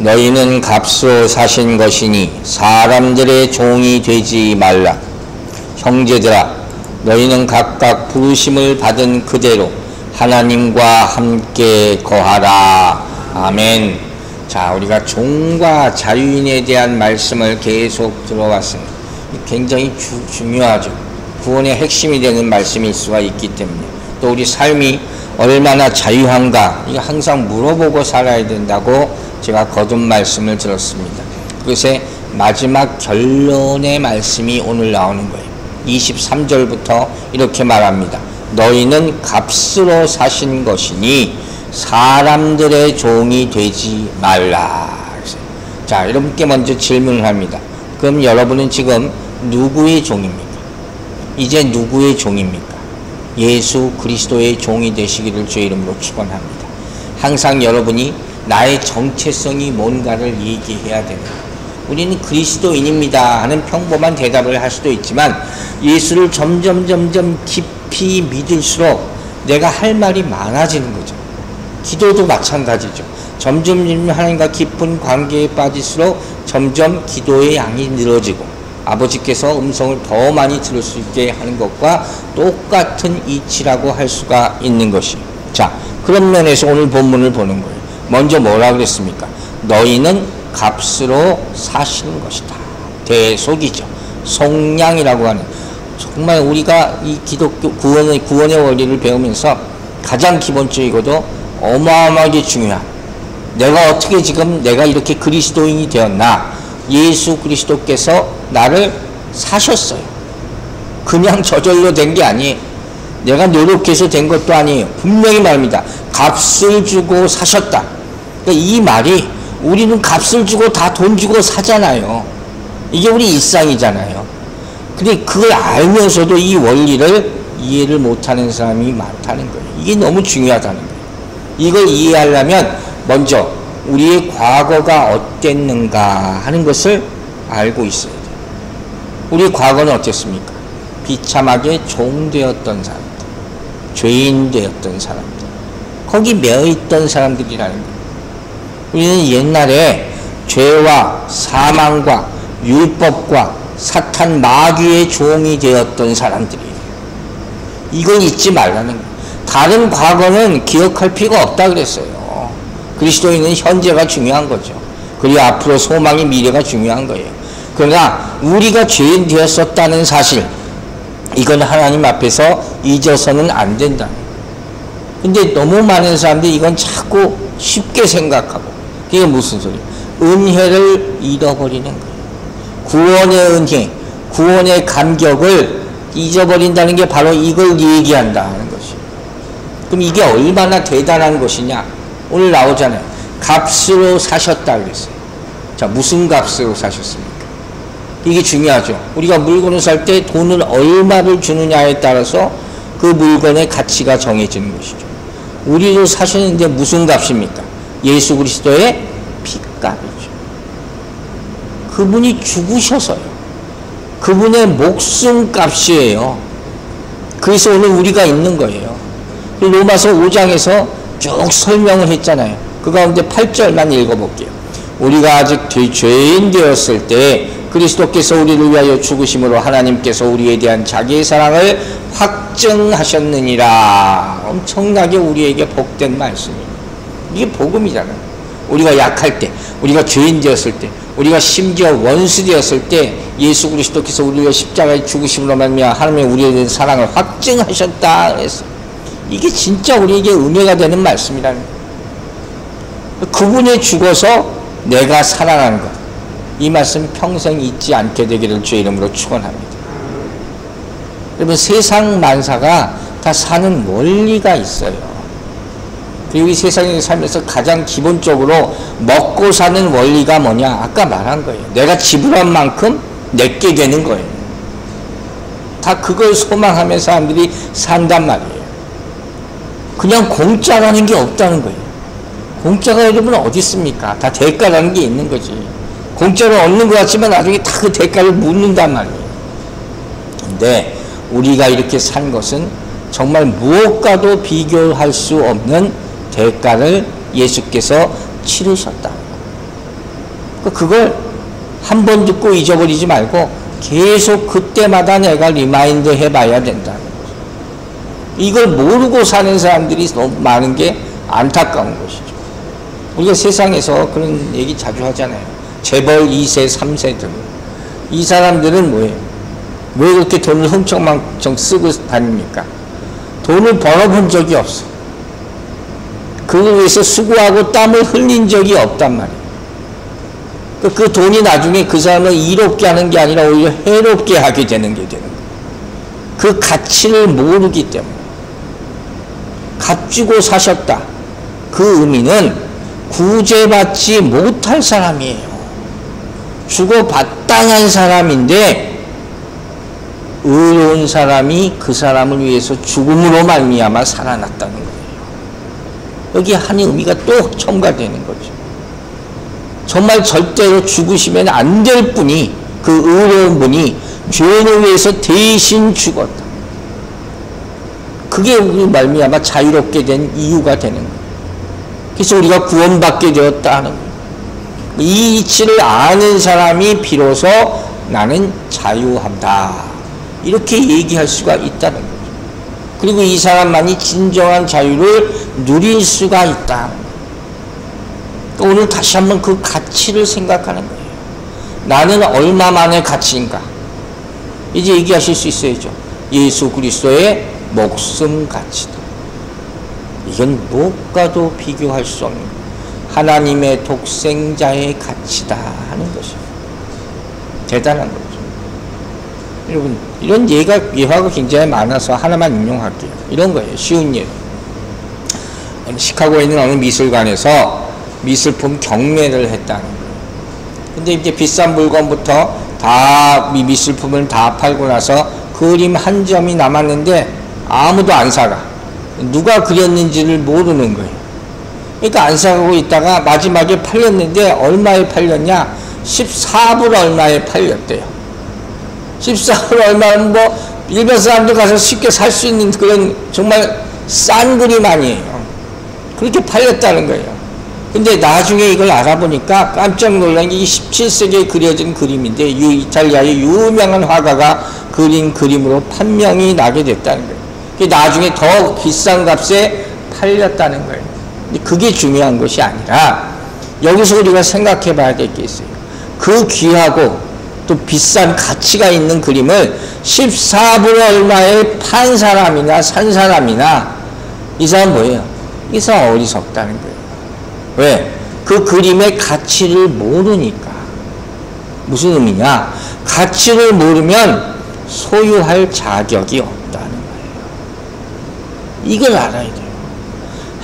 너희는 값으로 사신 것이니 사람들의 종이 되지 말라. 형제들아, 너희는 각각 부르심을 받은 그대로 하나님과 함께 거하라. 아멘. 자, 우리가 종과 자유인에 대한 말씀을 계속 들어왔습니다. 굉장히 중요하죠. 구원의 핵심이 되는 말씀일 수가 있기 때문에. 또 우리 삶이 얼마나 자유한가, 이거 항상 물어보고 살아야 된다고 제가 거듭 말씀을 들었습니다. 그것의 마지막 결론의 말씀이 오늘 나오는 거예요. 23절부터 이렇게 말합니다. 너희는 값으로 사신 것이니 사람들의 종이 되지 말라. 자, 여러분께 먼저 질문을 합니다. 그럼 여러분은 지금 누구의 종입니까? 이제 누구의 종입니까? 예수 그리스도의 종이 되시기를 주의 이름으로 축원합니다. 항상 여러분이 나의 정체성이 뭔가를 얘기해야 됩니다. 우리는 그리스도인입니다 하는 평범한 대답을 할 수도 있지만 예수를 점점 깊이 믿을수록 내가 할 말이 많아지는 거죠. 기도도 마찬가지죠. 점점 하나님과 깊은 관계에 빠질수록 점점 기도의 양이 늘어지고 아버지께서 음성을 더 많이 들을 수 있게 하는 것과 똑같은 이치라고 할 수가 있는 것이. 자, 그런 면에서 오늘 본문을 보는 거예요. 먼저 뭐라 그랬습니까? 너희는 값으로 사신 것이다. 대속이죠. 속량이라고 하는, 정말 우리가 이 기독교 구원의 원리를 배우면서 가장 기본적이고도 어마어마하게 중요한, 내가 어떻게 지금 내가 이렇게 그리스도인이 되었나? 예수 그리스도께서 나를 사셨어요. 그냥 저절로 된 게 아니에요. 내가 노력해서 된 것도 아니에요. 분명히 말합니다. 값을 주고 사셨다. 그러니까 이 말이, 우리는 값을 주고 다 돈 주고 사잖아요. 이게 우리 일상이잖아요. 근데 그걸 알면서도 이 원리를 이해를 못하는 사람이 많다는 거예요. 이게 너무 중요하다는 거예요. 이걸 이해하려면 먼저 우리의 과거가 어땠는가 하는 것을 알고 있어야 돼요. 우리 과거는 어땠습니까? 비참하게 종되었던 사람들, 죄인 되었던 사람들, 거기 매어있던 사람들이라는 거예요. 우리는 옛날에 죄와 사망과 율법과 사탄 마귀의 종이 되었던 사람들이에요. 이걸 잊지 말라는 거예요. 다른 과거는 기억할 필요가 없다 그랬어요. 그리스도인은 현재가 중요한 거죠. 그리고 앞으로 소망의 미래가 중요한 거예요. 그러나 우리가 죄인 되었었다는 사실, 이건 하나님 앞에서 잊어서는 안 된다. 근데 너무 많은 사람들이 이건 자꾸 쉽게 생각하고, 이게 무슨 소리예요? 은혜를 잃어버리는 거예요. 구원의 은혜, 구원의 감격을 잊어버린다는 게 바로 이걸 얘기한다 하는 것이에요. 그럼 이게 얼마나 대단한 것이냐? 오늘 나오잖아요. 값으로 사셨다 그랬어요. 자, 무슨 값으로 사셨습니까? 이게 중요하죠. 우리가 물건을 살 때 돈을 얼마를 주느냐에 따라서 그 물건의 가치가 정해지는 것이죠. 우리도 사셨는데 무슨 값입니까? 예수 그리스도의 피값이죠. 그분이 죽으셔서요. 그분의 목숨값이에요. 그래서 오늘 우리가 있는 거예요. 로마서 5장에서 쭉 설명을 했잖아요. 그 가운데 8절만 읽어볼게요. 우리가 아직 죄인 되었을 때 그리스도께서 우리를 위하여 죽으심으로 하나님께서 우리에 대한 자기의 사랑을 확증하셨느니라. 엄청나게 우리에게 복된 말씀이에요. 이게 복음이잖아요. 우리가 약할 때, 우리가 죄인 되었을 때, 우리가 심지어 원수 되었을 때 예수 그리스도께서 우리를 십자가에 죽으심으로 말미암아 하나님의 우리에 대한 사랑을 확증하셨다 그랬어요. 이게 진짜 우리에게 은혜가 되는 말씀이라는 거예요. 그분이 죽어서 내가 살아난 것, 이 말씀 평생 잊지 않게 되기를 주의 이름으로 축원합니다. 여러분, 세상 만사가 다 사는 원리가 있어요. 그리고 이 세상에 살면서 가장 기본적으로 먹고 사는 원리가 뭐냐? 아까 말한 거예요. 내가 지불한 만큼 내게 되는 거예요. 다 그걸 소망하며 사람들이 산단 말이에요. 그냥 공짜라는 게 없다는 거예요. 공짜가 여러분 어디 있습니까? 다 대가라는 게 있는 거지. 공짜로 얻는 것 같지만 나중에 다 그 대가를 묻는단 말이에요. 근데 우리가 이렇게 산 것은 정말 무엇과도 비교할 수 없는 대가를 예수께서 치르셨다. 그걸 한 번 듣고 잊어버리지 말고 계속 그때마다 내가 리마인드 해봐야 된다. 이걸 모르고 사는 사람들이 너무 많은 게 안타까운 것이죠. 우리가 세상에서 그런 얘기 자주 하잖아요. 재벌 2세, 3세들. 이 사람들은 뭐예요? 왜 그렇게 돈을 흥청망청 쓰고 다닙니까? 돈을 벌어본 적이 없어. 그걸 위해서 수고하고 땀을 흘린 적이 없단 말이에요. 그 돈이 나중에 그 사람을 이롭게 하는 게 아니라 오히려 해롭게 하게 되는 게 되는 거예요. 그 가치를 모르기 때문에. 값주고 사셨다. 그 의미는 구제받지 못할 사람이에요. 주고 받당한 사람인데 의로운 사람이 그 사람을 위해서 죽음으로 말미암아 살아났다는 거예요. 여기 한 의미가 또 첨가되는 거죠. 정말 절대로 죽으시면 안 될 분이, 그 의로운 분이 죄인을 위해서 대신 죽었다. 그게 우리 말미암아 자유롭게 된 이유가 되는 거예요. 그래서 우리가 구원받게 되었다 하는 거예요. 이 이치를 아는 사람이 비로소 나는 자유한다. 이렇게 얘기할 수가 있다는 거죠. 그리고 이 사람만이 진정한 자유를 누릴 수가 있다. 오늘 다시 한번 그 가치를 생각하는 거예요. 나는 얼마만의 가치인가? 이제 얘기하실 수 있어야죠. 예수 그리스도의 목숨 가치다. 이건 무엇과도 비교할 수 없는 하나님의 독생자의 가치다 하는 것이에요. 대단한 거죠. 여러분, 이런 예화가 굉장히 많아서 하나만 인용할게요. 이런 거예요. 쉬운 예로. 시카고에 있는 어느 미술관에서 미술품 경매를 했다는 거예요. 근데 이제 비싼 물건부터 다 미술품을 다 팔고 나서 그림 한 점이 남았는데 아무도 안 사가. 누가 그렸는지를 모르는 거예요. 그러니까 안 사가고 있다가 마지막에 팔렸는데 얼마에 팔렸냐? 14불 얼마에 팔렸대요. 14불 얼마는 뭐 일반 사람들 가서 쉽게 살 수 있는 그런 정말 싼 그림 아니에요. 그렇게 팔렸다는 거예요. 근데 나중에 이걸 알아보니까 깜짝 놀란 게 17세기에 그려진 그림인데 이탈리아의 유명한 화가가 그린 그림으로 판명이 나게 됐다는 거예요. 나중에 더 비싼 값에 팔렸다는 거예요. 근데 그게 중요한 것이 아니라 여기서 우리가 생각해 봐야 될 게 있어요. 그 귀하고 또 비싼 가치가 있는 그림을 14불 얼마에 판 사람이나 산 사람이나 이 사람 뭐예요? 이 사람 어리석다는 거예요. 왜? 그 그림의 가치를 모르니까. 무슨 의미냐? 가치를 모르면 소유할 자격이 없다는 거예요. 이걸 알아야 돼요.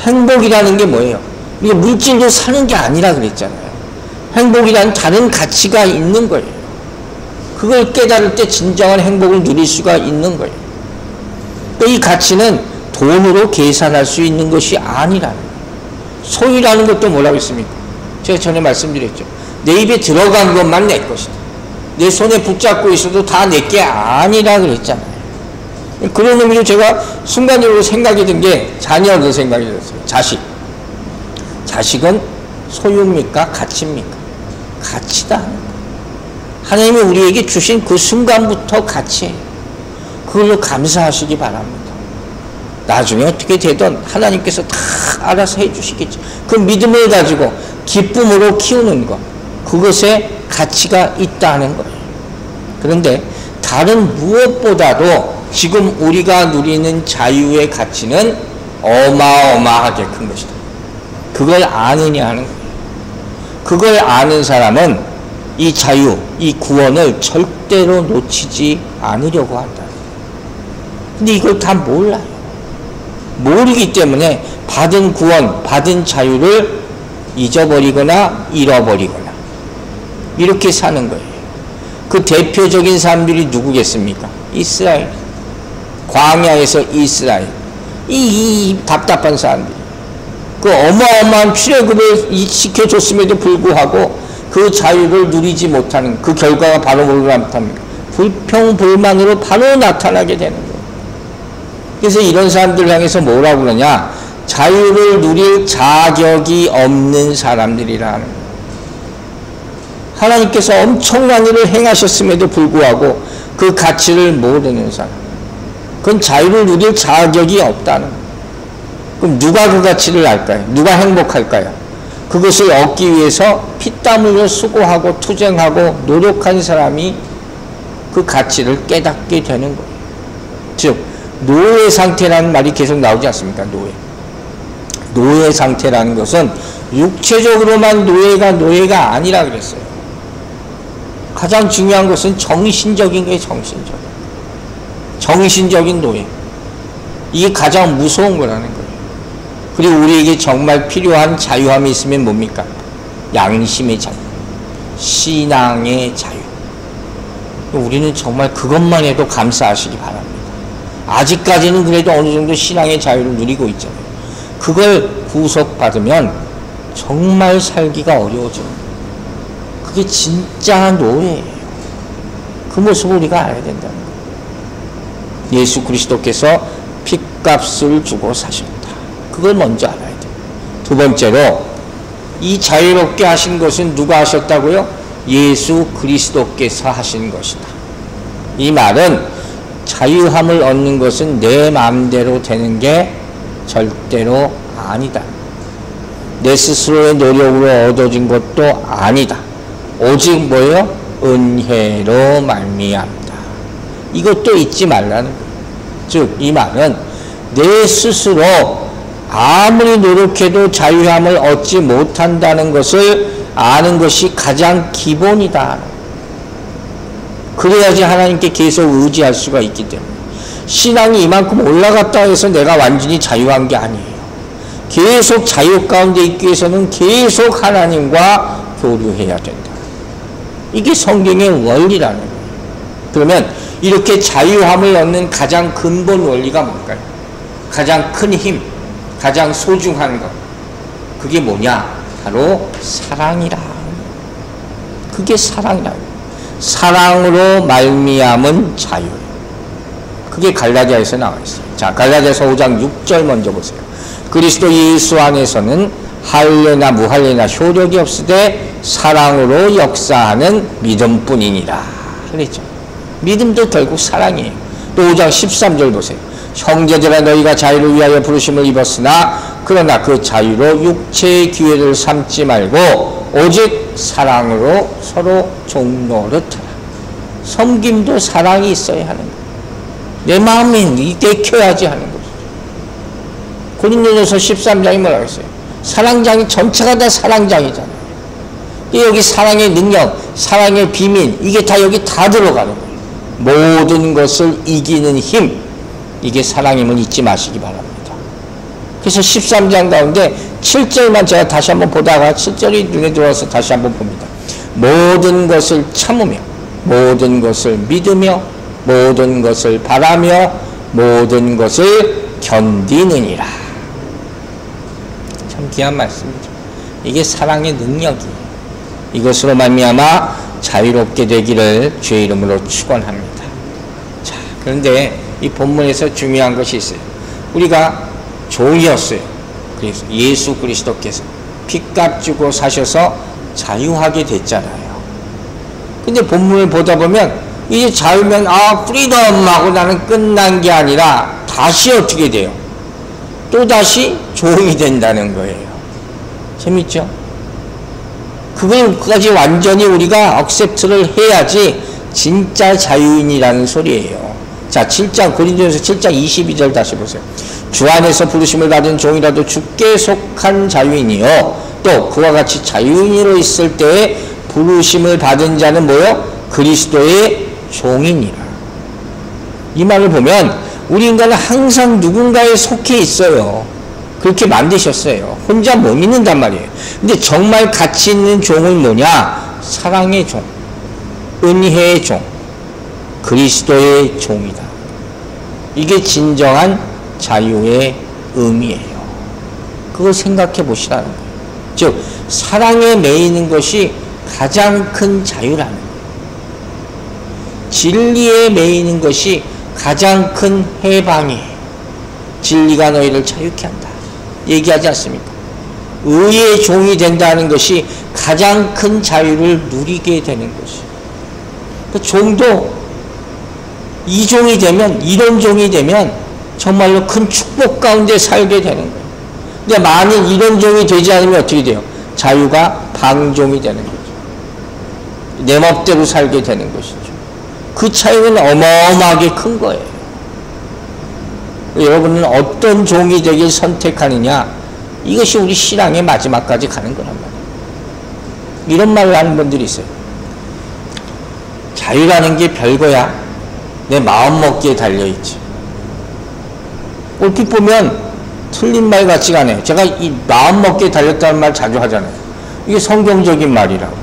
행복이라는 게 뭐예요? 이게 물질로 사는 게 아니라 그랬잖아요. 행복이라는 다른 가치가 있는 거예요. 그걸 깨달을 때 진정한 행복을 누릴 수가 있는 거예요. 이 가치는 돈으로 계산할 수 있는 것이 아니라는 거예요. 소유라는 것도 뭐라고 했습니까? 제가 전에 말씀드렸죠. 내 입에 들어간 것만 내 것이다. 내 손에 붙잡고 있어도 다 내 게 아니라 그랬잖아요. 그런 의미로 제가 순간적으로 생각이 든 게 자녀들 생각이 들었어요. 자식. 자식은 소유입니까? 가치입니까? 가치다. 하나님이 우리에게 주신 그 순간부터 가치예요. 그걸로 감사하시기 바랍니다. 나중에 어떻게 되든 하나님께서 다 알아서 해주시겠지. 그 믿음을 가지고 기쁨으로 키우는 것, 그것에 가치가 있다는 거예요. 그런데 다른 무엇보다도 지금 우리가 누리는 자유의 가치는 어마어마하게 큰 것이다. 그걸 아느냐 하는 거예요. 그걸 아는 사람은 이 자유, 이 구원을 절대로 놓치지 않으려고 한다. 근데 이걸 다 몰라요. 모르기 때문에 받은 구원, 받은 자유를 잊어버리거나 잃어버리거나 이렇게 사는 거예요. 그 대표적인 사람들이 누구겠습니까? 이스라엘. 광야에서 이스라엘. 이 답답한 사람들. 그 어마어마한 출애굽을 시켜줬음에도 불구하고 그 자유를 누리지 못하는 그 결과가 바로 뭐로 나타납니까? 불평불만으로 바로 나타나게 되는 거예요. 그래서 이런 사람들 향해서 뭐라고 그러냐? 자유를 누릴 자격이 없는 사람들이라는 거예요. 하나님께서 엄청난 일을 행하셨음에도 불구하고 그 가치를 모르는 사람, 그건 자유를 누릴 자격이 없다는 거예요. 그럼 누가 그 가치를 알까요? 누가 행복할까요? 그것을 얻기 위해서 피땀 흘려 수고하고 투쟁하고 노력한 사람이 그 가치를 깨닫게 되는 거예요. 즉 노예 상태라는 말이 계속 나오지 않습니까? 노예 상태라는 것은 육체적으로만 노예가 아니라 그랬어요. 가장 중요한 것은 정신적인 거예요. 정신적인 노예. 이게 가장 무서운 거라는 거예요. 그리고 우리에게 정말 필요한 자유함이 있으면 뭡니까? 양심의 자유, 신앙의 자유. 우리는 정말 그것만 해도 감사하시기 바랍니다. 아직까지는 그래도 어느 정도 신앙의 자유를 누리고 있잖아요. 그걸 구속받으면 정말 살기가 어려워져요. 그게 진짜 노예예요. 그 모습을 우리가 알아야 된다는 거예요. 예수 그리스도께서 핏값을 주고 사셨다. 그걸 먼저 알아야 돼요. 두 번째로 이 자유롭게 하신 것은 누가 하셨다고요? 예수 그리스도께서 하신 것이다. 이 말은 자유함을 얻는 것은 내 마음대로 되는 게 절대로 아니다. 내 스스로의 노력으로 얻어진 것도 아니다. 오직 뭐예요? 은혜로 말미암다. 이것도 잊지 말라는 거예요. 즉 이 말은 내 스스로 아무리 노력해도 자유함을 얻지 못한다는 것을 아는 것이 가장 기본이다. 그래야지 하나님께 계속 의지할 수가 있기 때문에. 신앙이 이만큼 올라갔다 해서 내가 완전히 자유한 게 아니에요. 계속 자유 가운데 있기 위해서는 계속 하나님과 교류해야 된다. 이게 성경의 원리라는 거예요. 그러면 이렇게 자유함을 얻는 가장 근본 원리가 뭘까요? 가장 큰 힘, 가장 소중한 것. 그게 뭐냐? 바로 사랑이라. 그게 사랑이라. 사랑으로 말미암은 자유. 그게 갈라디아에서 나와 있어요. 자, 갈라디아서 5장 6절 먼저 보세요. 그리스도 예수 안에서는 할례나 무할례나 효력이 없으되 사랑으로 역사하는 믿음뿐이니라. 그랬죠. 믿음도 결국 사랑이에요. 또 5장 13절 보세요. 형제들아 너희가 자유를 위하여 부르심을 입었으나 그러나 그 자유로 육체의 기회를 삼지 말고 오직 사랑으로 서로 종노릇하라. 섬김도 사랑이 있어야 하는 거예요. 내 마음이 내켜야지 하는 거죠. 고린도전서 13장이 뭐라고 했어요? 사랑장이 전체가 다 사랑장이잖아요. 여기 사랑의 능력, 사랑의 비밀, 이게 다 여기 다 들어가는 거예요. 모든 것을 이기는 힘, 이게 사랑임을 잊지 마시기 바랍니다. 그래서 13장 가운데 7절만 제가 다시 한번 보다가 7절이 눈에 들어와서 다시 한번 봅니다. 모든 것을 참으며 모든 것을 믿으며 모든 것을 바라며 모든 것을 견디느니라. 참 귀한 말씀이죠. 이게 사랑의 능력이에요. 이것으로 말미암아 자유롭게 되기를 주의 이름으로 축원합니다. 자, 그런데 이 본문에서 중요한 것이 있어요. 우리가 종이었어요. 그래서 예수 그리스도께서 핏값 주고 사셔서 자유하게 됐잖아요. 근데 본문을 보다 보면 이제 자유면 프리덤 하고 나는 끝난 게 아니라 다시 어떻게 돼요? 또다시 종이 된다는 거예요. 재밌죠? 그걸까지 완전히 우리가 억셉트를 해야지 진짜 자유인이라는 소리예요. 자, 7장 고린도전서 7장 22절 다시 보세요. 주 안에서 부르심을 받은 종이라도 주께 속한 자유인이요 또 그와 같이 자유인으로 있을 때에 부르심을 받은 자는 뭐요? 그리스도의 종이니라. 이 말을 보면 우리 인간은 항상 누군가에 속해 있어요. 그렇게 만드셨어요. 혼자 못 있는단 말이에요. 근데 정말 가치 있는 종은 뭐냐? 사랑의 종, 은혜의 종, 그리스도의 종이다. 이게 진정한 자유의 의미예요. 그걸 생각해 보시라는 거예요. 즉 사랑에 매이는 것이 가장 큰 자유라는 거예요. 진리에 매이는 것이 가장 큰 해방이에요. 진리가 너희를 자유케 한다. 얘기하지 않습니까? 의의 종이 된다는 것이 가장 큰 자유를 누리게 되는 것이에요. 그 종도 이종이 되면, 이런 종이 되면 정말로 큰 축복 가운데 살게 되는 거예요. 근데 만일 이런 종이 되지 않으면 어떻게 돼요? 자유가 방종이 되는 거죠. 내 멋대로 살게 되는 것이죠. 그 차이는 어마어마하게 큰 거예요. 여러분은 어떤 종이 되길 선택하느냐, 이것이 우리 신앙의 마지막까지 가는 거란 말이에요. 이런 말을 하는 분들이 있어요. 자유라는 게 별거야. 내 마음먹기에 달려있지. 얼핏 보면 틀린 말 같지가 않아요. 제가 이 마음먹기에 달렸다는 말 자주 하잖아요. 이게 성경적인 말이라고.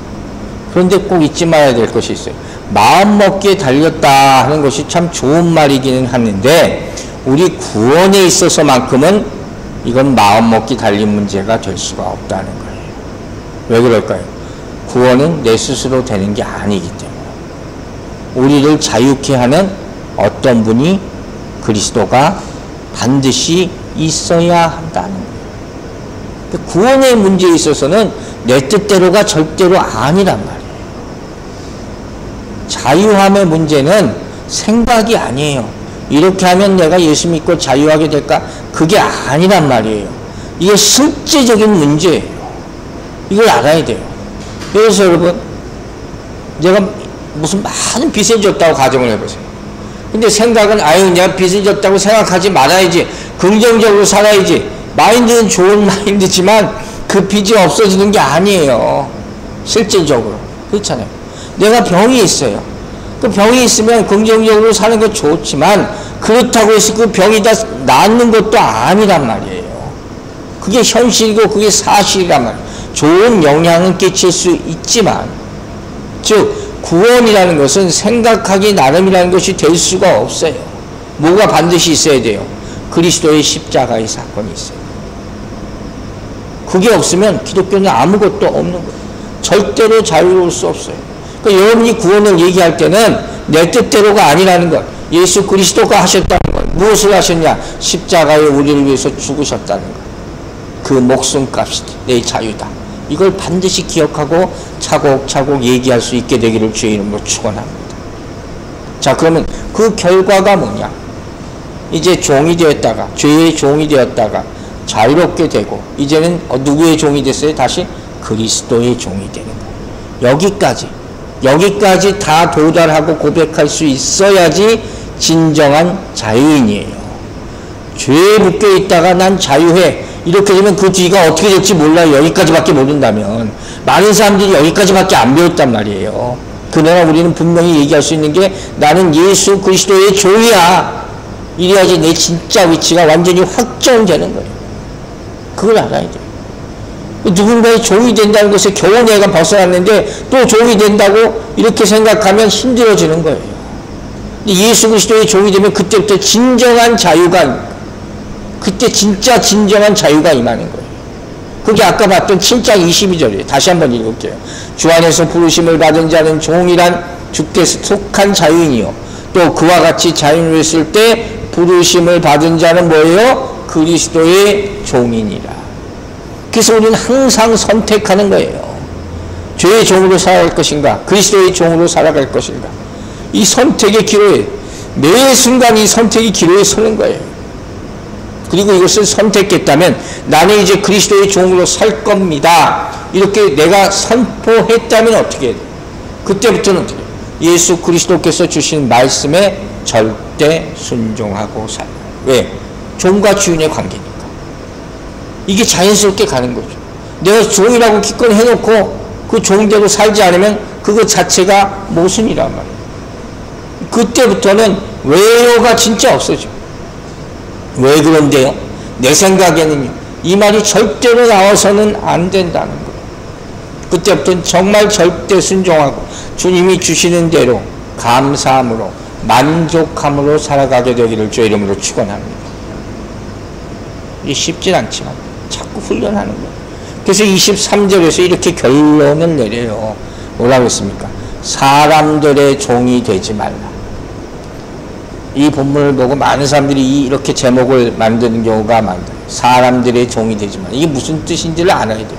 그런데 꼭 잊지 말아야 될 것이 있어요. 마음먹기에 달렸다 하는 것이 참 좋은 말이기는 하는데 우리 구원에 있어서만큼은 이건 마음먹기 달린 문제가 될 수가 없다는 거예요. 왜 그럴까요? 구원은 내 스스로 되는 게 아니기 때문에 우리를 자유케 하는 어떤 분이 그리스도가 반드시 있어야 한다는 거예요. 구원의 문제에 있어서는 내 뜻대로가 절대로 아니란 말이에요. 자유함의 문제는 생각이 아니에요. 이렇게 하면 내가 예수 믿고 자유하게 될까? 그게 아니란 말이에요. 이게 실제적인 문제예요. 이걸 알아야 돼요. 그래서 여러분, 내가 무슨 많은 빚을 졌다고 가정을 해보세요. 근데 생각은 아유 내가 빚을 졌다고 생각하지 말아야지, 긍정적으로 살아야지. 마인드는 좋은 마인드지만 그 빚이 없어지는 게 아니에요. 실질적으로. 그렇잖아요. 내가 병이 있어요. 그 병이 있으면 긍정적으로 사는 거 좋지만 그렇다고 해서 그 병이 다 낫는 것도 아니란 말이에요. 그게 현실이고 그게 사실이란 말이에요. 좋은 영향은 끼칠 수 있지만, 즉 구원이라는 것은 생각하기 나름이라는 것이 될 수가 없어요. 뭐가 반드시 있어야 돼요? 그리스도의 십자가의 사건이 있어요. 그게 없으면 기독교는 아무것도 없는 거예요. 절대로 자유로울 수 없어요. 그러니까 여러분이 구원을 얘기할 때는 내 뜻대로가 아니라는 것, 예수 그리스도가 하셨다는 것. 무엇을 하셨냐? 십자가에 우리를 위해서 죽으셨다는 것. 그 목숨값이 내 자유다. 이걸 반드시 기억하고 차곡차곡 얘기할 수 있게 되기를 주의 이름으로 축원합니다. 자, 그러면 그 결과가 뭐냐? 이제 종이 되었다가, 죄의 종이 되었다가 자유롭게 되고, 이제는 누구의 종이 됐어요? 다시 그리스도의 종이 되는 거예요. 여기까지 다 도달하고 고백할 수 있어야지 진정한 자유인이에요. 죄에 묶여 있다가 난 자유해, 이렇게 되면 그 뒤가 어떻게 될지 몰라요. 여기까지밖에 모른다면. 많은 사람들이 여기까지밖에 안 배웠단 말이에요. 그러나 우리는 분명히 얘기할 수 있는 게 나는 예수 그리스도의 종이야. 이래야지 내 진짜 위치가 완전히 확정되는 거예요. 그걸 알아야 돼요. 누군가의 종이 된다는 것에 겨우 내가 벗어났는데 또 종이 된다고 이렇게 생각하면 힘들어지는 거예요. 예수 그리스도의 종이 되면 그때부터 진정한 자유가, 그때 진짜 진정한 자유가 임하는 거예요. 그게 아까 봤던 7장 22절이에요. 다시 한번 읽을게요. 주 안에서 부르심을 받은 자는 종이란 주께 속한 자유인이요, 또 그와 같이 자유를 했을 때 부르심을 받은 자는 뭐예요? 그리스도의 종이니라. 그래서 우리는 항상 선택하는 거예요. 죄의 종으로 살아갈 것인가, 그리스도의 종으로 살아갈 것인가. 이 선택의 기로에, 매 순간 이 선택의 기로에 서는 거예요. 그리고 이것을 선택했다면 나는 이제 그리스도의 종으로 살 겁니다, 이렇게 내가 선포했다면 어떻게 해야 돼요? 그때부터는 어떻게 해요? 예수 그리스도께서 주신 말씀에 절대 순종하고 살아요. 왜? 종과 주인의 관계니까. 이게 자연스럽게 가는 거죠. 내가 종이라고 기껏 해놓고 그 종대로 살지 않으면 그것 자체가 모순이란 말이에요. 그때부터는 외요가 진짜 없어져. 왜 그런데요? 내 생각에는요, 이 말이 절대로 나와서는 안 된다는 거예요. 그때부터는 정말 절대 순종하고 주님이 주시는 대로 감사함으로 만족함으로 살아가게 되기를 주의 이름으로 축원합니다. 이게 쉽진 않지만 자꾸 훈련하는 거예요. 그래서 23절에서 이렇게 결론을 내려요. 뭐라고 했습니까? 사람들의 종이 되지 말라. 이 본문을 보고 많은 사람들이 이렇게 제목을 만드는 경우가 많아요. 사람들의 종이 되지 말라. 이게 무슨 뜻인지를 알아야 돼요.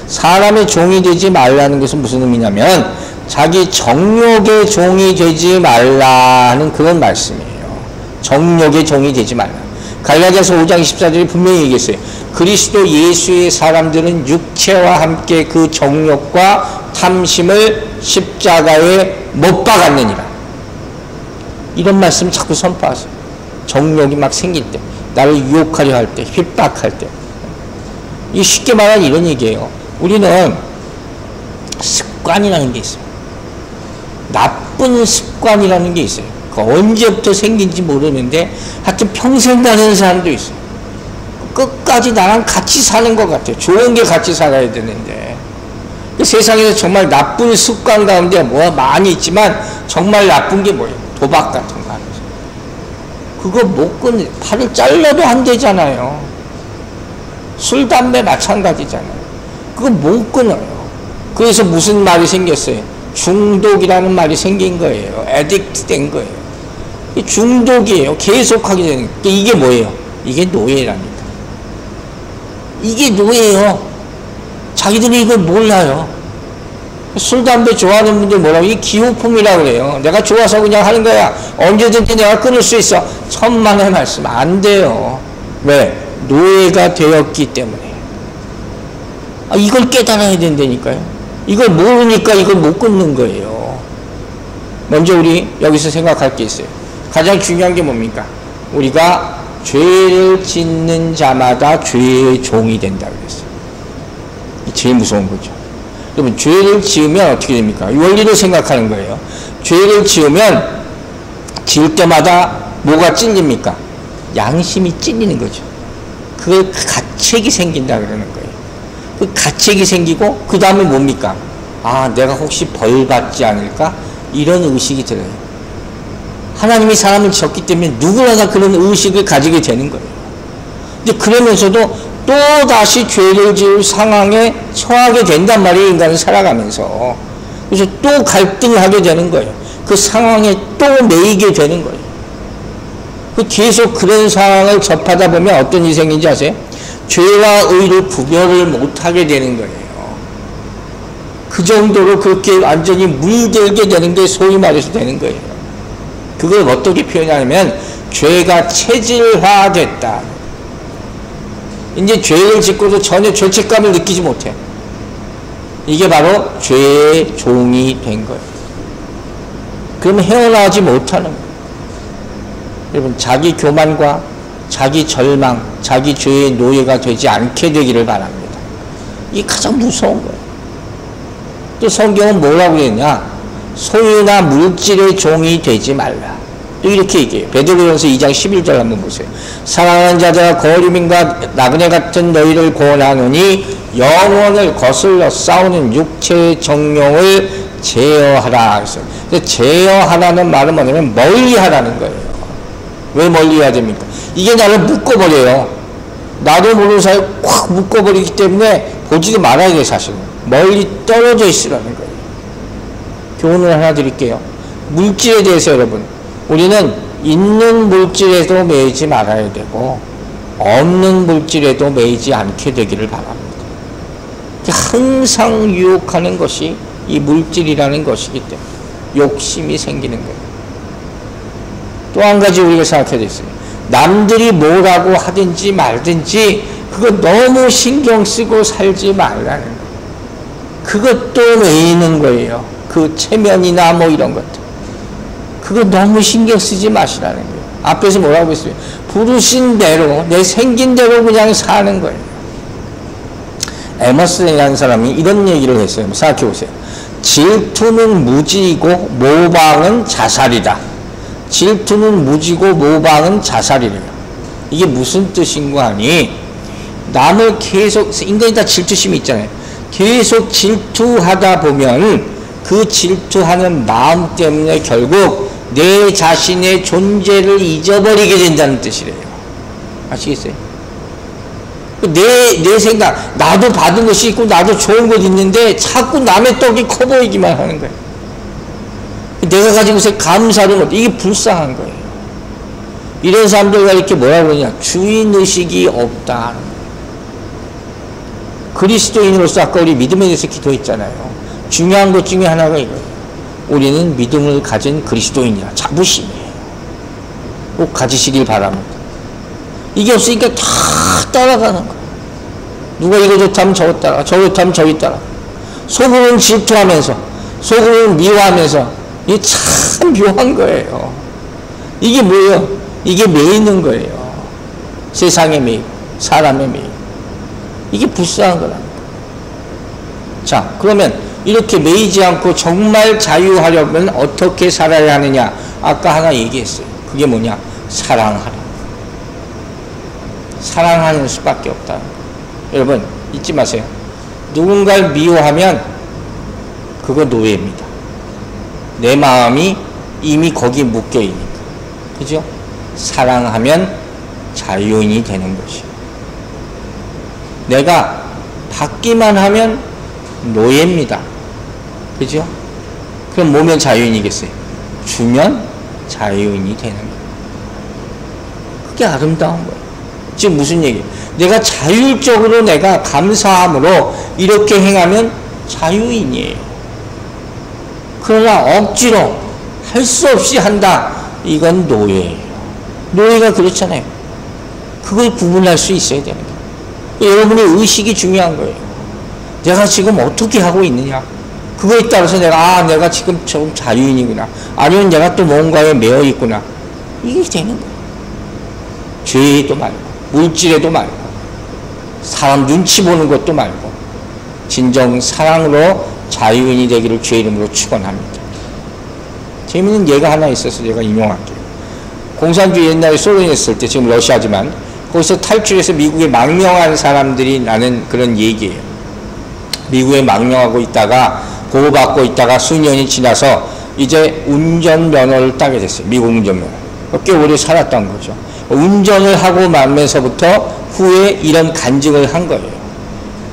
사람의 종이 되지 말라는 것은 무슨 의미냐면 자기 정욕의 종이 되지 말라는 그런 말씀이에요. 정욕의 종이 되지 말라. 갈라디아서 5장 24절에 분명히 얘기했어요. 그리스도 예수의 사람들은 육체와 함께 그 정욕과 탐심을 십자가에 못 박았느니라. 이런 말씀 자꾸 선포하세요. 정욕이 막 생길 때, 나를 유혹하려 할 때, 핍박할 때. 이 쉽게 말하면 이런 얘기예요. 우리는 습관이라는 게 있어요. 나쁜 습관이라는 게 있어요. 그 언제부터 생긴지 모르는데 하여튼 평생 가는 사람도 있어요. 끝까지 나랑 같이 사는 것 같아요. 좋은 게 같이 살아야 되는데. 세상에서 정말 나쁜 습관 가운데 뭐 많이 있지만 정말 나쁜 게 뭐예요? 도박 같은 거 하는 거죠. 그거 못 끊는, 팔을 잘라도 안 되잖아요. 술, 담배 마찬가지잖아요. 그거 못 끊어요. 그래서 무슨 말이 생겼어요? 중독이라는 말이 생긴 거예요. 애딕트 된 거예요. 중독이에요. 계속하게 되는 거예요. 이게 뭐예요? 이게 노예랍니다. 이게 노예예요. 자기들이 이걸 몰라요. 술, 담배 좋아하는 분들 뭐라고? 이게 기호품이라고 그래요. 내가 좋아서 그냥 하는 거야. 언제든지 내가 끊을 수 있어. 천만의 말씀. 안 돼요. 왜? 노예가 되었기 때문에. 이걸 깨달아야 된다니까요. 이걸 모르니까 이걸 못 끊는 거예요. 먼저 우리 여기서 생각할 게 있어요. 가장 중요한 게 뭡니까? 우리가 죄를 짓는 자마다 죄의 종이 된다고 그랬어요. 제일 무서운 거죠. 여러분, 죄를 지으면 어떻게 됩니까? 원리를 생각하는 거예요. 죄를 지으면 지을 때마다 뭐가 찔립니까? 양심이 찔리는 거죠. 그걸 가책이 생긴다 그러는 거예요. 그 가책이 생기고 그 다음에 뭡니까? 내가 혹시 벌 받지 않을까? 이런 의식이 들어요. 하나님이 사람을 지었기 때문에 누구나 다 그런 의식을 가지게 되는 거예요. 근데 그러면서도 또 다시 죄를 지을 상황에 처하게 된단 말이에요. 인간은 살아가면서. 그래서 또 갈등하게 되는 거예요. 그 상황에 또 매이게 되는 거예요. 계속 그런 상황을 접하다 보면 어떤 일이 생긴지 아세요? 죄와 의를 구별을 못하게 되는 거예요. 그 정도로 그렇게 완전히 물들게 되는 게 소위 말해서 되는 거예요. 그걸 어떻게 표현하냐면 죄가 체질화됐다. 이제 죄를 짓고도 전혀 죄책감을 느끼지 못해. 이게 바로 죄의 종이 된 거예요. 그러면 헤어나오지 못하는 거예요. 여러분, 자기 교만과 자기 절망, 자기 죄의 노예가 되지 않게 되기를 바랍니다. 이게 가장 무서운 거예요. 또 성경은 뭐라고 했냐? 소유나 물질의 종이 되지 말라. 또 이렇게 얘기해요. 베드로전서 2장 11절 한번 보세요. 사랑하는 자들아, 거리민과 나그네 같은 너희를 권하노니 영혼을 거슬러 싸우는 육체의 정욕을 제어하라. 그래서 제어하라는 말은 뭐냐면 멀리하라는 거예요. 왜 멀리해야 됩니까? 이게 나를 묶어버려요. 나도 모르는 사이에 꽉 묶어버리기 때문에 보지도 말아야 돼요. 사실은 멀리 떨어져 있으라는 거예요. 교훈을 하나 드릴게요. 물질에 대해서 여러분, 우리는 있는 물질에도 매이지 말아야 되고 없는 물질에도 매이지 않게 되기를 바랍니다. 항상 유혹하는 것이 이 물질이라는 것이기 때문에 욕심이 생기는 거예요. 또 한 가지 우리가 생각해야 되겠어요. 남들이 뭐라고 하든지 말든지 그거 너무 신경 쓰고 살지 말라는 거예요. 그것도 매이는 거예요. 그 체면이나 뭐 이런 것들. 그거 너무 신경 쓰지 마시라는 거예요. 앞에서 뭐라고 했어요? 부르신 대로, 내 생긴 대로 그냥 사는 거예요. 에머슨이라는 사람이 이런 얘기를 했어요. 생각해 보세요. 질투는 무지이고 모방은 자살이다. 질투는 무지고 모방은 자살이래요. 이게 무슨 뜻인고 하니, 남을 계속, 인간이 다 질투심이 있잖아요. 계속 질투하다 보면 그 질투하는 마음 때문에 결국 내 자신의 존재를 잊어버리게 된다는 뜻이래요. 아시겠어요? 내 생각, 나도 받은 것이 있고 나도 좋은 것 있는데 자꾸 남의 떡이 커 보이기만 하는 거예요. 내가 가지고 있어 감사를 못, 이게 불쌍한 거예요. 이런 사람들과 이렇게 뭐라고 그러냐? 주인의식이 없다. 그리스도인으로서 아까 우리 믿음에 대해서 기도했잖아요. 중요한 것 중에 하나가 이거예요. 우리는 믿음을 가진 그리스도인이야. 자부심이에요. 꼭 가지시길 바랍니다. 이게 없으니까 다 따라가는 거예요. 누가 이거 좋다면 저거 따라, 저거 좋다면 저기 따라. 속으로는 질투하면서, 속으로는 미워하면서, 이게 참 묘한 거예요. 이게 뭐예요? 이게 매이는 거예요. 세상에 매이고, 사람에 매이고. 이게 불쌍한 거라는 거예요. 자, 그러면 이렇게 매이지 않고 정말 자유하려면 어떻게 살아야 하느냐? 아까 하나 얘기했어요. 그게 뭐냐? 사랑하라. 사랑하는 수밖에 없다. 여러분, 잊지 마세요. 누군가를 미워하면 그거 노예입니다. 내 마음이 이미 거기에 묶여있으니까. 그죠? 사랑하면 자유인이 되는 것이에요. 내가 받기만 하면 노예입니다. 그죠? 그럼 뭐면 자유인이겠어요? 주면 자유인이 되는 거예요. 그게 아름다운 거예요. 지금 무슨 얘기예요? 내가 자율적으로 내가 감사함으로 이렇게 행하면 자유인이에요. 그러나 억지로 할 수 없이 한다. 이건 노예예요. 노예가 그렇잖아요. 그걸 구분할 수 있어야 되는 거예요. 여러분의 의식이 중요한 거예요. 내가 지금 어떻게 하고 있느냐. 그거에 따라서 내가 지금 조금 자유인이구나. 아니면 내가 또 뭔가에 매여 있구나. 이게 되는 거예요. 죄도 말고, 물질에도 말고, 사람 눈치 보는 것도 말고, 진정 사랑으로 자유인이 되기를 주의 이름으로 축원합니다. 재미있는 예가 하나 있어서 제가 인용할게요. 공산주의 옛날에 소련에 있을 때, 지금 러시아지만, 거기서 탈출해서 미국에 망명한 사람들이 나는 그런 얘기예요. 미국에 망명하고 있다가, 보호받고 있다가 수년이 지나서 이제 운전면허를 따게 됐어요. 미국 운전면허. 꽤 오래 살았던 거죠. 운전을 하고 나면서부터 후에 이런 간증을 한 거예요.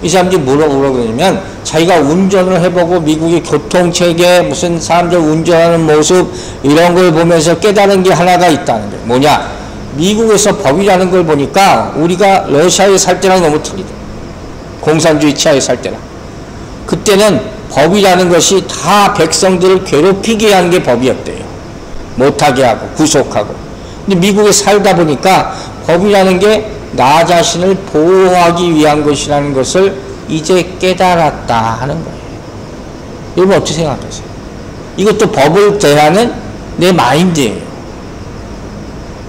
이 사람들이 뭐라고 그러냐면 자기가 운전을 해보고 미국의 교통체계 무슨 사람들 운전하는 모습 이런 걸 보면서 깨달은 게 하나가 있다는 거예요. 뭐냐? 미국에서 법이라는 걸 보니까 우리가 러시아에 살 때랑 너무 틀리다. 공산주의 치하에 살 때랑. 그때는 법이라는 것이 다 백성들을 괴롭히게 하는 게 법이었대요. 못하게 하고 구속하고. 근데 미국에 살다 보니까 법이라는 게 나 자신을 보호하기 위한 것이라는 것을 이제 깨달았다 하는 거예요. 여러분 어떻게 생각하세요? 이것도 법을 대하는 내 마인드예요.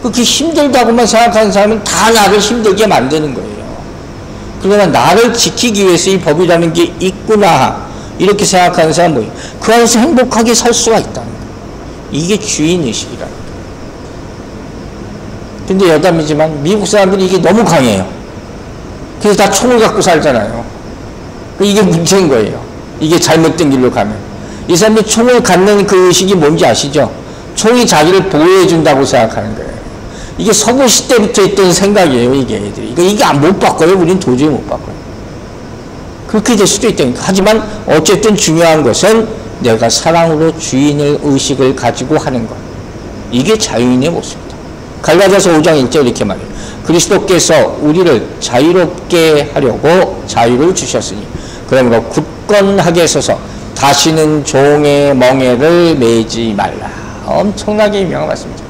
그렇게 힘들다고만 생각하는 사람은 다 나를 힘들게 만드는 거예요. 그러나 나를 지키기 위해서 이 법이라는 게 있구나 이렇게 생각하는 사람은 뭐예요? 그 안에서 행복하게 살 수가 있다는 거예요. 이게 주인의식이라는 거예요. 근데 여담이지만 미국 사람들이 이게 너무 강해요. 그래서 다 총을 갖고 살잖아요. 이게 문제인 거예요. 이게 잘못된 길로 가면. 이 사람들이 총을 갖는 그 의식이 뭔지 아시죠? 총이 자기를 보호해준다고 생각하는 거예요. 이게 서부 시대부터 있던 생각이에요, 이게 애들이. 이게 못 바꿔요. 우린 도저히 못 바꿔요. 그렇게 될 수도 있다니까. 하지만 어쨌든 중요한 것은 내가 사랑으로 주인의 의식을 가지고 하는 것. 이게 자유인의 모습이다. 갈라디아서 5장 1절 이렇게 말해요. 그리스도께서 우리를 자유롭게 하려고 자유를 주셨으니 그러므로 굳건하게 서서 다시는 종의 멍에를 매지 말라. 엄청나게 유명한 말씀이죠.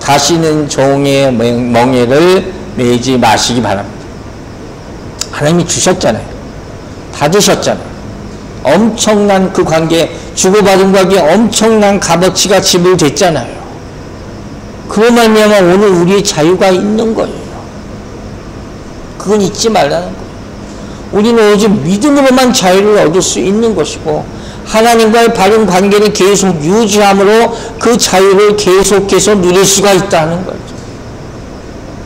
다시는 종의 멍에를 매지 마시기 바랍니다. 하나님이 주셨잖아요. 받으셨잖아요. 엄청난 그 관계, 주고받은 관계에 엄청난 값어치가 지불됐잖아요. 그로 말미암아 오늘 우리의 자유가 있는 거예요. 그건 잊지 말라는 거예요. 우리는 오직 믿음으로만 자유를 얻을 수 있는 것이고 하나님과의 바른 관계를 계속 유지함으로 그 자유를 계속해서 누릴 수가 있다는 거죠.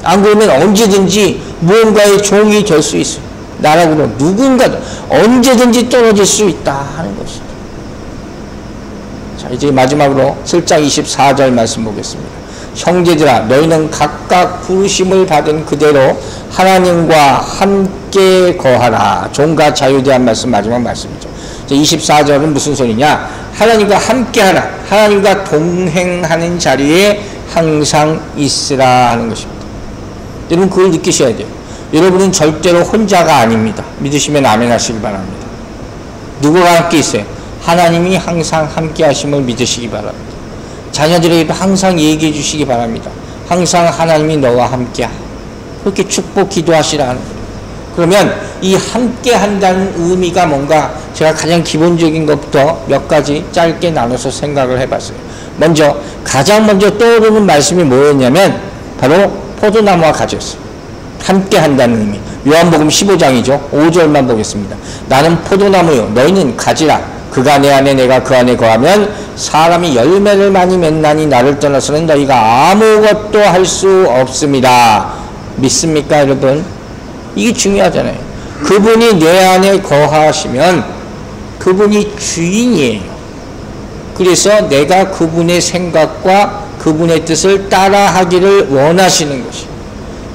안 그러면 언제든지 무언가의 종이 될 수 있어요. 나라고는 누군가도 언제든지 떨어질 수 있다 하는 것이죠. 자, 이제 마지막으로 7장 24절 말씀 보겠습니다. 형제들아 너희는 각각 부르심을 받은 그대로 하나님과 함께 거하라. 종과 자유에 대한 말씀 마지막 말씀이죠. 24절은 무슨 소리냐? 하나님과 함께 하라. 하나님과 동행하는 자리에 항상 있으라 하는 것입니다. 여러분 그걸 느끼셔야 돼요. 여러분은 절대로 혼자가 아닙니다. 믿으시면 아멘 하시기 바랍니다. 누구와 함께 있어요? 하나님이 항상 함께 하심을 믿으시기 바랍니다. 자녀들에게도 항상 얘기해 주시기 바랍니다. 항상 하나님이 너와 함께야. 그렇게 축복 기도하시라는 거예요. 그러면 이 함께 한다는 의미가 뭔가 제가 가장 기본적인 것부터 몇 가지 짧게 나눠서 생각을 해봤어요. 가장 먼저 떠오르는 말씀이 뭐였냐면 바로 포도나무와 가지였어요. 함께 한다는 의미. 요한복음 15장이죠. 5절만 보겠습니다. 나는 포도나무요 너희는 가지라. 그가 내 안에 내가 그 안에 거하면 사람이 열매를 많이 맺나니 나를 떠나서는 너희가 아무것도 할 수 없습니다. 믿습니까 여러분? 이게 중요하잖아요. 그분이 내 안에 거하시면 그분이 주인이에요. 그래서 내가 그분의 생각과 그분의 뜻을 따라하기를 원하시는 것이에요.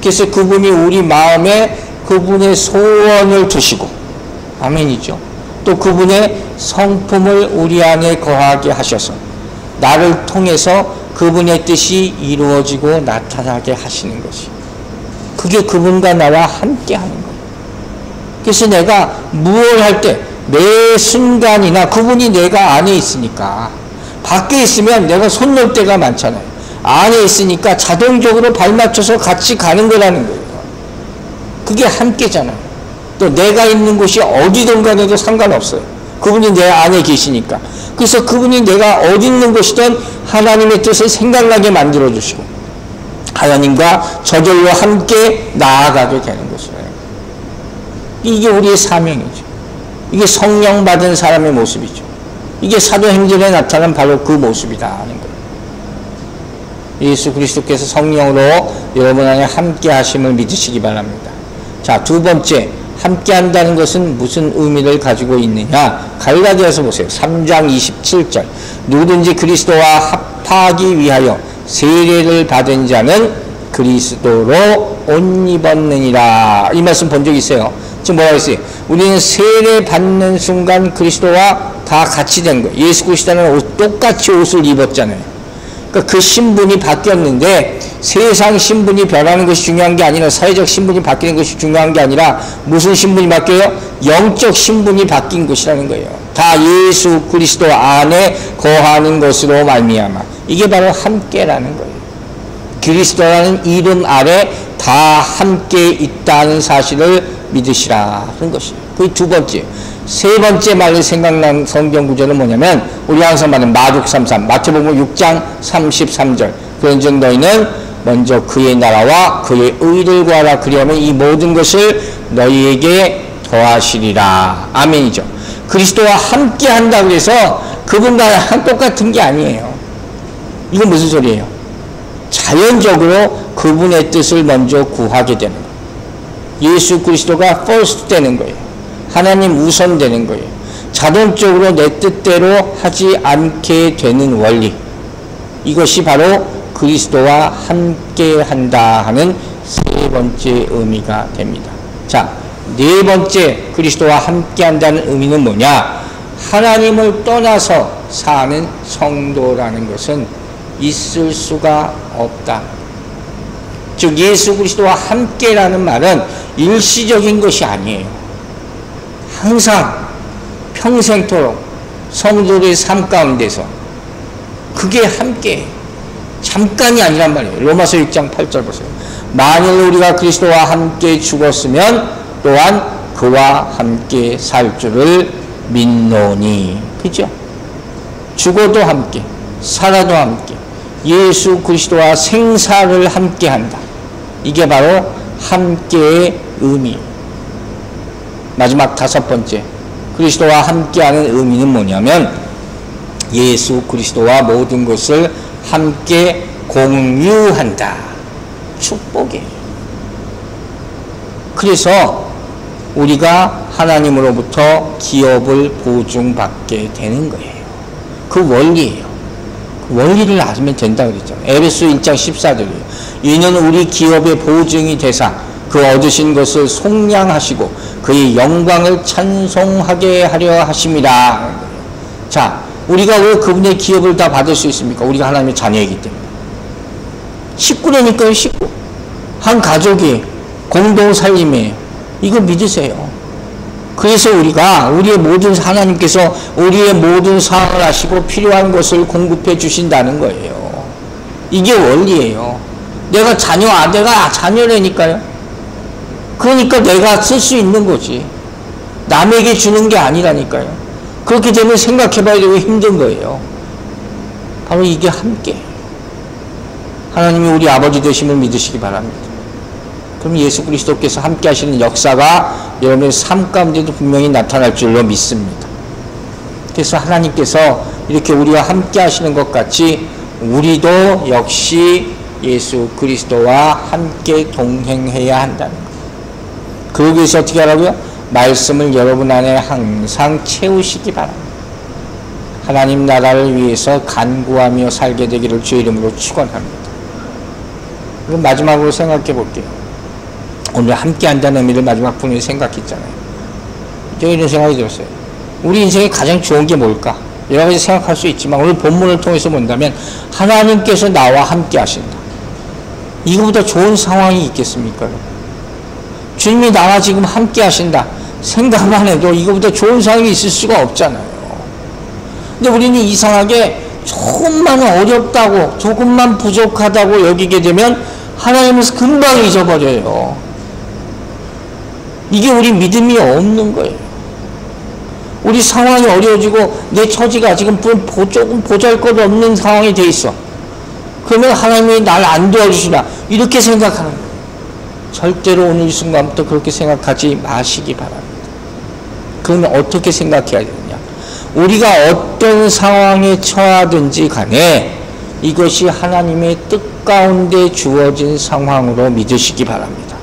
그래서 그분이 우리 마음에 그분의 소원을 두시고 아멘이죠. 또 그분의 성품을 우리 안에 거하게 하셔서 나를 통해서 그분의 뜻이 이루어지고 나타나게 하시는 것이 그게 그분과 나와 함께 하는 거예요. 그래서 내가 무엇을 할 때 매 순간이나 그분이 내가 안에 있으니까 밖에 있으면 내가 손 놓을 때가 많잖아요. 안에 있으니까 자동적으로 발맞춰서 같이 가는 거라는 거예요. 그게 함께잖아요. 또 내가 있는 곳이 어디든 간에도 상관없어요. 그분이 내 안에 계시니까. 그래서 그분이 내가 어디 있는 곳이든 하나님의 뜻을 생각나게 만들어 주시고 하나님과 저절로 함께 나아가게 되는 것이에요. 이게 우리의 사명이죠. 이게 성령 받은 사람의 모습이죠. 이게 사도행전에 나타난 바로 그 모습이다 하는 거예요. 예수 그리스도께서 성령으로 여러분 안에 함께 하심을 믿으시기 바랍니다. 자, 두 번째, 함께 한다는 것은 무슨 의미를 가지고 있느냐? 갈라디아서 보세요. 3장 27절. 누구든지 그리스도와 합하기 위하여 세례를 받은 자는 그리스도로 옷 입었느니라. 이 말씀 본 적 있어요? 지금 뭐라고 했어요? 우리는 세례 받는 순간 그리스도와 다 같이 된 거예요. 예수 그리스도는 똑같이 옷을 입었잖아요. 그러니까 그 신분이 바뀌었는데 세상 신분이 변하는 것이 중요한 게 아니라 사회적 신분이 바뀌는 것이 중요한 게 아니라 무슨 신분이 바뀌어요? 영적 신분이 바뀐 것이라는 거예요. 다 예수 그리스도 안에 거하는 것으로 말미암아. 이게 바로 함께라는 거예요. 그리스도라는 이름 아래 다 함께 있다는 사실을 믿으시라 하는 것이에요. 그게 두 번째. 세 번째 말로 생각난 성경 구절은 뭐냐면 우리 항상 말하는 마룩 3.3 마태복음 6장 33절 그런즉 너희는 먼저 그의 나라와 그의 의를 구하라 그리하면 이 모든 것을 너희에게 더하시리라. 아멘이죠. 그리스도와 함께 한다고 해서 그분과 똑같은 게 아니에요. 이건 무슨 소리예요? 자연적으로 그분의 뜻을 먼저 구하게 되는 거예요. 예수 그리스도가 first 되는 거예요. 하나님 우선 되는 거예요. 자동적으로 내 뜻대로 하지 않게 되는 원리. 이것이 바로 그리스도와 함께 한다 하는 세 번째 의미가 됩니다. 자, 네 번째 그리스도와 함께 한다는 의미는 뭐냐? 하나님을 떠나서 사는 성도라는 것은 있을 수가 없다. 즉 예수 그리스도와 함께라는 말은 일시적인 것이 아니에요. 항상 평생토록 성도의 삶 가운데서 그게 함께 잠깐이 아니란 말이에요. 로마서 6장 8절 보세요. 만일 우리가 그리스도와 함께 죽었으면 또한 그와 함께 살 줄을 믿노니. 그죠? 죽어도 함께 살아도 함께 예수 그리스도와 생사를 함께 한다. 이게 바로 함께의 의미. 마지막 다섯 번째 그리스도와 함께하는 의미는 뭐냐면 예수 그리스도와 모든 것을 함께 공유한다. 축복이에요. 그래서 우리가 하나님으로부터 기업을 보증받게 되는 거예요. 그 원리예요. 그 원리를 알면 된다 그랬잖아요. 에베소 1장 14절이에요. 이는 우리 기업의 보증이 되사 그 얻으신 것을 속량하시고 그의 영광을 찬송하게 하려 하심이라. 자, 우리가 왜 그분의 기업을 다 받을 수 있습니까? 우리가 하나님의 자녀이기 때문에. 식구라니까요, 식구. 한 가족이 공동 살림이에요. 이거 믿으세요. 그래서 우리의 모든 하나님께서 우리의 모든 상황을 아시고 필요한 것을 공급해 주신다는 거예요. 이게 원리예요. 내가 자녀라니까요. 그러니까 내가 쓸 수 있는 거지. 남에게 주는 게 아니라니까요. 그렇게 되면 생각해봐야 되고 힘든 거예요. 바로 이게 함께. 하나님이 우리 아버지 되심을 믿으시기 바랍니다. 그럼 예수 그리스도께서 함께 하시는 역사가 여러분의 삶 가운데도 분명히 나타날 줄로 믿습니다. 그래서 하나님께서 이렇게 우리와 함께 하시는 것 같이 우리도 역시 예수 그리스도와 함께 동행해야 한다는 거예요. 그러기 위해서 어떻게 하라고요? 말씀을 여러분 안에 항상 채우시기 바랍니다. 하나님 나라를 위해서 간구하며 살게 되기를 주의 이름으로 축원합니다. 그럼 마지막으로 생각해 볼게요. 오늘 함께 한다는 의미를 마지막 부분에 생각했잖아요. 제가 이런 생각이 들었어요. 우리 인생에 가장 좋은 게 뭘까? 여러 가지 생각할 수 있지만 오늘 본문을 통해서 본다면 하나님께서 나와 함께 하신다. 이거보다 좋은 상황이 있겠습니까? 주님이 나와 지금 함께 하신다. 생각만 해도 이거보다 좋은 상황이 있을 수가 없잖아요. 근데 우리는 이상하게 조금만 어렵다고, 조금만 부족하다고 여기게 되면 하나님을 금방 잊어버려요. 이게 우리 믿음이 없는 거예요. 우리 상황이 어려워지고 내 처지가 지금 조금 보잘것없는 상황이 돼 있어. 그러면 하나님이 날 안 도와주시나 이렇게 생각하는 거예요. 절대로 오늘 이 순간부터 그렇게 생각하지 마시기 바랍니다. 그러면 어떻게 생각해야 되느냐? 우리가 어떤 상황에 처하든지 간에 이것이 하나님의 뜻 가운데 주어진 상황으로 믿으시기 바랍니다.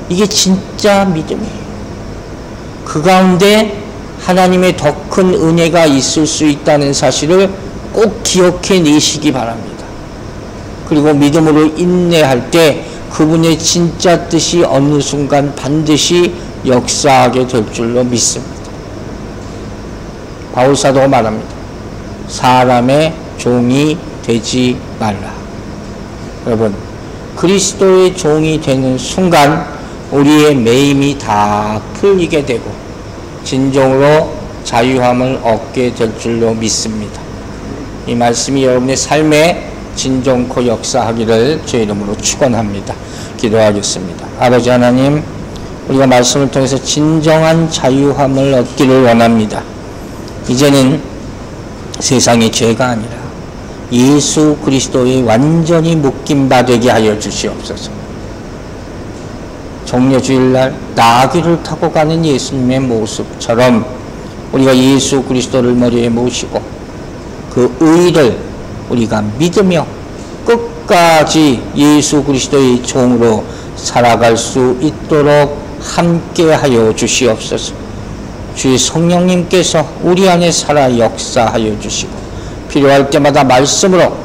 이게 진짜 믿음이에요. 그 가운데 하나님의 더 큰 은혜가 있을 수 있다는 사실을 꼭 기억해 내시기 바랍니다. 그리고 믿음으로 인내할 때 그분의 진짜 뜻이 어느 순간 반드시 역사하게 될 줄로 믿습니다. 바울사도가 말합니다. 사람의 종이 되지 말라. 여러분, 그리스도의 종이 되는 순간 우리의 매임이 다 풀리게 되고 진정으로 자유함을 얻게 될 줄로 믿습니다. 이 말씀이 여러분의 삶에 진정코 역사하기를 주의 이름으로 축원합니다. 기도하겠습니다. 아버지 하나님, 우리가 말씀을 통해서 진정한 자유함을 얻기를 원합니다. 이제는 세상의 죄가 아니라 예수 그리스도의 완전히 묶임 바 되게 하여 주시옵소서. 종려주일날 나귀를 타고 가는 예수님의 모습처럼 우리가 예수 그리스도를 머리에 모시고 그 의를 우리가 믿으며 끝까지 예수 그리스도의 종으로 살아갈 수 있도록 함께하여 주시옵소서. 주의 성령님께서 우리 안에 살아 역사하여 주시고 필요할 때마다 말씀으로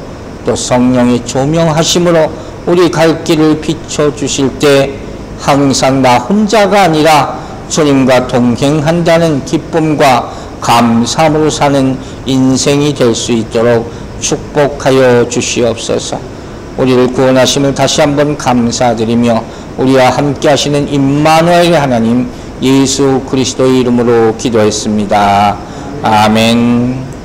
또 성령의 조명하심으로 우리 갈 길을 비춰주실 때 항상 나 혼자가 아니라 주님과 동행한다는 기쁨과 감사함으로 사는 인생이 될 수 있도록 축복하여 주시옵소서. 우리를 구원하심을 다시 한번 감사드리며 우리와 함께 하시는 임마누엘 하나님 예수 그리스도의 이름으로 기도했습니다. 아멘.